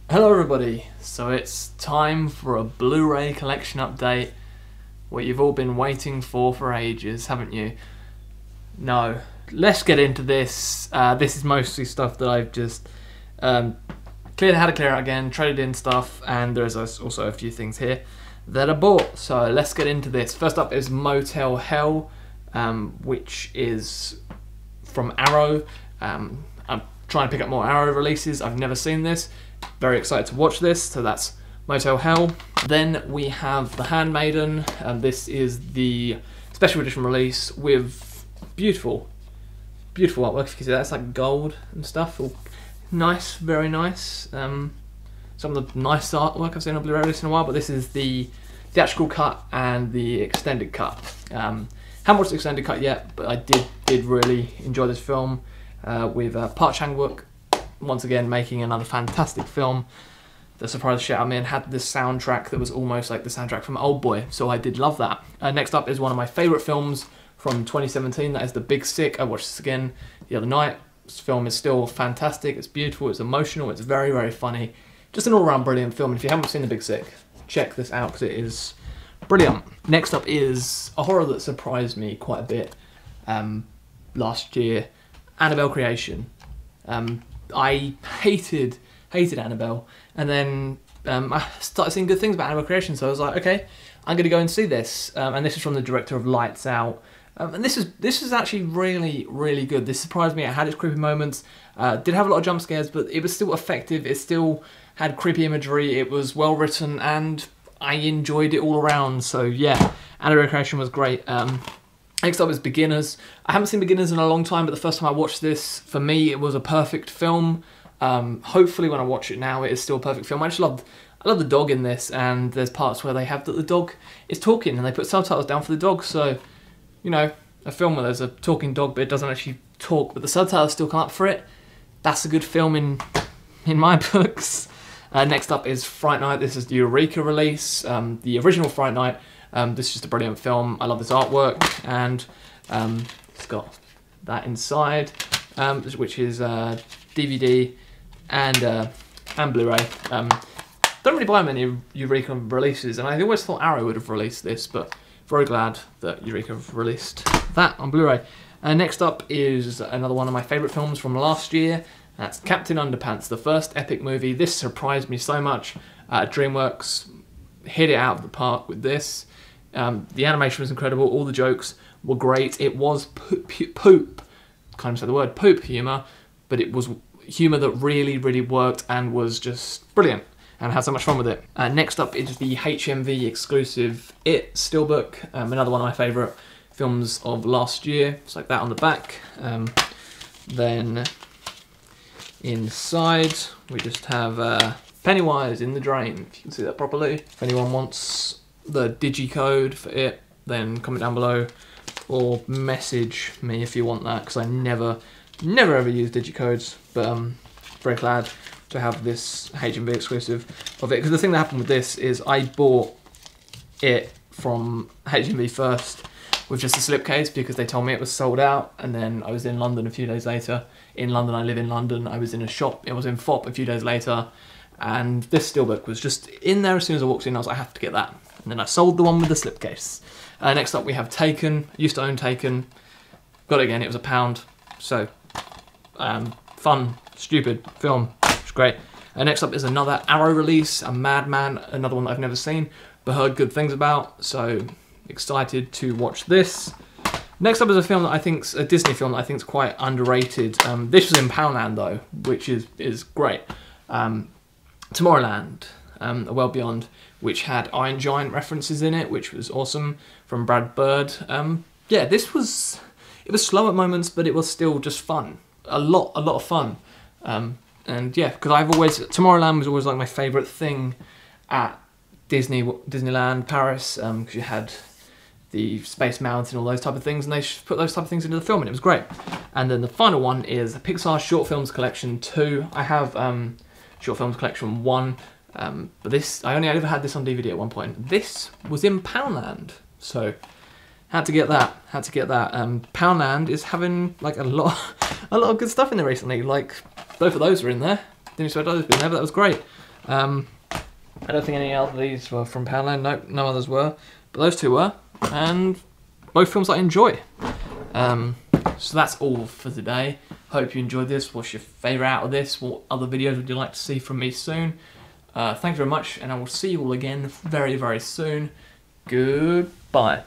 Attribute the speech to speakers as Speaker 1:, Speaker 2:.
Speaker 1: Hello everybody, so it's time for a Blu-ray collection update, what you've all been waiting for ages, haven't you? No, let's get into this. This is mostly stuff that I've just had to clear out again, traded in stuff, and there's also a few things here that I bought, so let's get into this. First up is Motel Hell, which is from Arrow. I'm trying to pick up more Arrow releases. I've never seen this. Very excited to watch this, so that's Motel Hell. Then we have The Handmaiden, and this is the special edition release with beautiful artwork. If you can see that, it's like gold and stuff. All nice, very nice. Some of the nice artwork I've seen on Blu-ray release in a while, but this is the theatrical cut and the extended cut. Haven't watched the extended cut yet, but I did really enjoy this film with Park Chan-wook once again making another fantastic film that surprised the shit out of me and had this soundtrack that was almost like the soundtrack from Oldboy, so I did love that. Next up is one of my favourite films from 2017, that is The Big Sick. I watched this again the other night. This film is still fantastic, it's beautiful, it's emotional, it's very, very funny. Just an all-round brilliant film, and if you haven't seen The Big Sick, check this out because it is brilliant. Next up is a horror that surprised me quite a bit last year, Annabelle Creation. I hated Annabelle, and then I started seeing good things about Annabelle Creation, so I was like, okay, I'm going to go and see this. And this is from the director of Lights Out. And this is actually really, really good. This surprised me. It had its creepy moments. Did have a lot of jump scares, but it was still effective. It still had creepy imagery. It was well written, and I enjoyed it all around. So yeah, Annabelle Creation was great. Next up is Beginners. I haven't seen Beginners in a long time, but the first time I watched this, for me, it was a perfect film. Hopefully when I watch it now, it is still a perfect film. I love the dog in this, and there's parts where they have that the dog is talking, and they put subtitles down for the dog, so, you know, a film where there's a talking dog, but it doesn't actually talk, but the subtitles still come up for it. That's a good film in my books. Next up is Fright Night. This is the Eureka release, the original Fright Night. This is just a brilliant film. I love this artwork, and it's got that inside, which is DVD and Blu-ray. Don't really buy many Eureka releases, and I always thought Arrow would have released this, but very glad that Eureka have released that on Blu-ray. Next up is another one of my favourite films from last year. That's Captain Underpants, the first epic movie. This surprised me so much. DreamWorks hit it out of the park with this. The animation was incredible, all the jokes were great. It was poop, can't even say the word, poop humour, but it was humour that really, really worked and was just brilliant, and I had so much fun with it. Next up is the HMV exclusive It Steelbook, another one of my favourite films of last year. It's like that on the back. Then inside we just have Pennywise in the drain, if you can see that properly. If anyone wants the digicode for it, then comment down below or message me if you want that, because I never ever use digicodes, but I'm very glad to have this HMV exclusive of it, because the thing that happened with this is I bought it from HMV first with just a slipcase because they told me it was sold out, and then I was in London a few days later. In London, I live in London, I was in a shop, it was in FOP a few days later, and this steelbook was just in there as soon as I walked in. I was like, I have to get that. And then I sold the one with the slipcase. Next up we have Taken. I used to own Taken. Got it again, it was £1. So, fun, stupid film. It's great. Next up is another Arrow release, a Madman, another one that I've never seen, but heard good things about. So, excited to watch this. Next up is a film that I think's a Disney film that I think is quite underrated. This was in Poundland though, which is great. Tomorrowland, A World Beyond, which had Iron Giant references in it, which was awesome, from Brad Bird. Yeah, it was slow at moments, but it was still just fun. A lot of fun. And yeah, because Tomorrowland was always like my favourite thing at Disneyland Paris, because you had the Space Mountain, all those type of things, and they put those type of things into the film, and it was great. And then the final one is Pixar Short Films Collection 2. I have Short Films Collection 1, but this, I only ever had this on DVD at one point. This was in Poundland, so had to get that. Poundland is having like a lot of good stuff in there recently. Like both of those are in there. Didn't expect those to be in there, but that was great. I don't think any of these were from Poundland. Nope, no others were. But those two were, and both films I enjoy. So that's all for today. Hope you enjoyed this. What's your favourite out of this? What other videos would you like to see from me soon? Thanks very much, and I will see you all again very, very soon. Goodbye.